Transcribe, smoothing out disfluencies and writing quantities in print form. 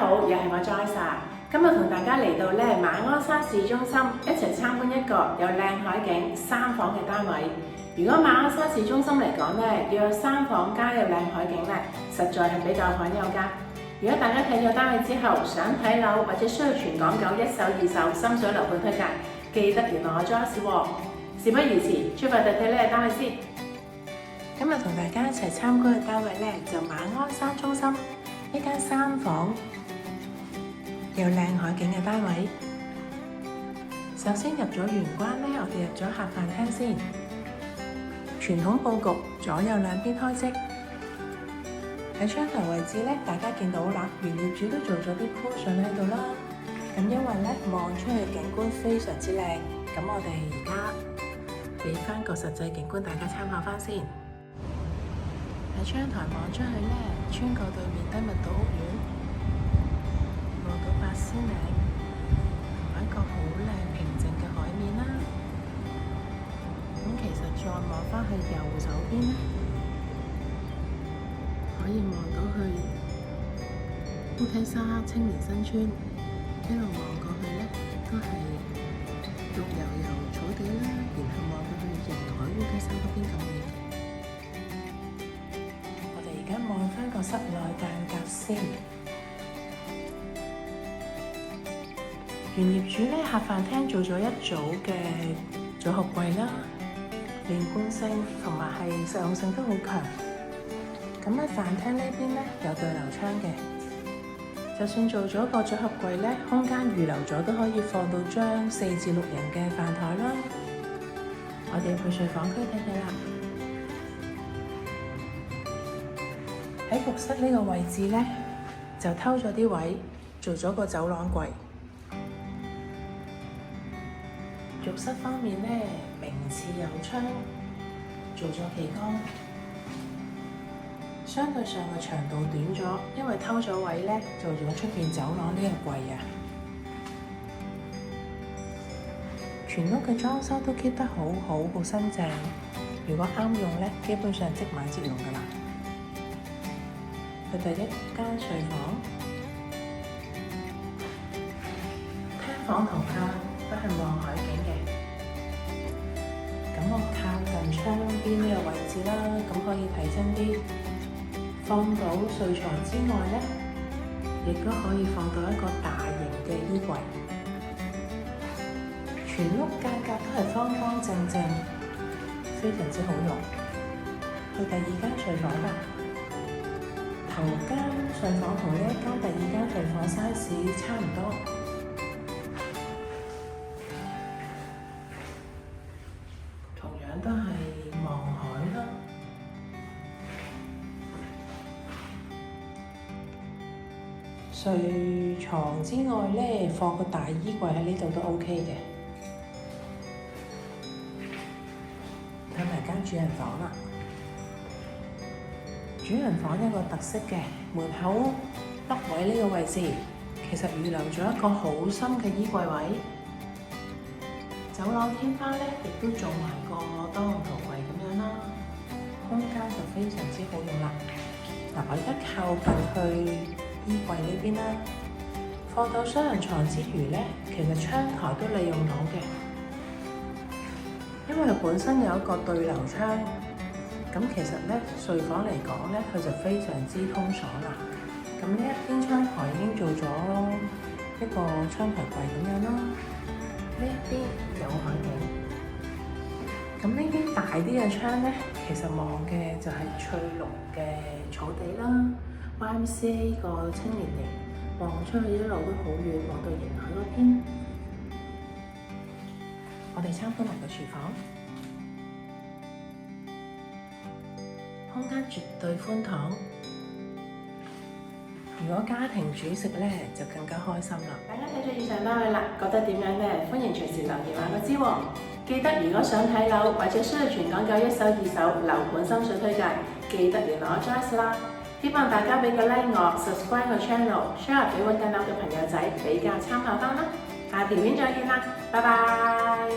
好，又係我 Joyce。今日同大家嚟到馬鞍山市中心，一齊參觀一個有靚海景3房嘅單位。如果馬鞍山市中心嚟講要有3房加有靚海景實在係比較罕有㗎。如果大家睇咗單位之後，想睇樓或者需要全港9一手、2手深水樓盤推介，記得聯絡我 Joyce 喎。事不宜遲，出發去睇呢個單位先。今日同大家一齊參觀嘅單位就馬鞍山中心一間3房有靚海景嘅單位。首先入咗玄關我哋入咗客飯廳先。傳統佈局，左右兩邊開式。喺窗台位置大家見到啦，原業主都做咗啲 cushion 喺度啦。咁因為望出去嘅景觀非常之靚，咁我哋而家俾翻個實際景觀大家參考翻先。喺窗台望出去穿過對面低密度屋苑，望到八仙嶺，同一個好靚平靜嘅海面啦。咁其實再望翻去右手邊可以望到去烏溪沙青年新村，一路望過去都係綠油油草地啦，然後望到去迎海烏溪沙嗰邊咁遠。我哋而家望翻個室內間隔先。原業主客飯廳做咗一組嘅組合櫃啦，連貫性同埋係實用性都好強。咁喺飯廳呢邊有對流窗嘅，就算做咗個組合櫃空間預留咗都可以放到張4至6人嘅飯台啦。我哋去睡房區睇睇啦。喺浴室呢個位置就偷咗啲位，做咗個走廊櫃。浴室方面明廁有窗，做咗企缸。相對上嘅長度短咗，因為偷咗位做咗出邊走廊呢個櫃啊。全屋嘅裝修都 keep 得好好，好新淨。如果啱用基本上即買即用㗎啦。佢第一間睡房，廳房同客都係望海景嘅。咁我靠近窗邊呢個位置啦，咁可以睇真啲。放到睡床之外亦都可以放到一個大型嘅衣櫃。全屋間隔都係方方正正，非常之好用。去第二間睡房啦。頭間睡房同呢一間第二間睡房 size 差唔多，同樣都係望海啦。睡床之外放個大衣櫃喺呢度都 OK 嘅。睇埋間主人房啦。主人房一個特色嘅門口北位呢個位置，其實預留咗一個好深嘅衣櫃位。走廊天花亦都做埋個多用途櫃咁樣啦，空間就非常之好用啦。嗱，我而家靠近去衣櫃呢邊啦，放到雙人床之餘其實窗台都利用到嘅，因為本身有一個對流窗，咁其實睡房嚟講佢就非常之通爽啦。咁呢一邊窗台已經做咗一個窗台櫃咁樣啦，呢一邊有海景。咁呢邊大啲嘅窗其實望嘅就係翠綠嘅草地啦。YMCA 個青年營望出去一路都好遠，望到迎海嗰邊。我哋參觀埋個廚房，空間絕對寬敞。如果家庭煮食就更加開心啦。大家睇咗以上單位啦，覺得點樣歡迎隨時留言話我知喎。記得如果想睇樓或者需要全港9一手、2手樓盤心水推介，記得聯絡我 Joyce 啦。希望大家俾個 like 我 ，subscribe 個 channel，share 俾揾緊樓嘅朋友仔比較參考翻啦。下條片再見啦，拜拜。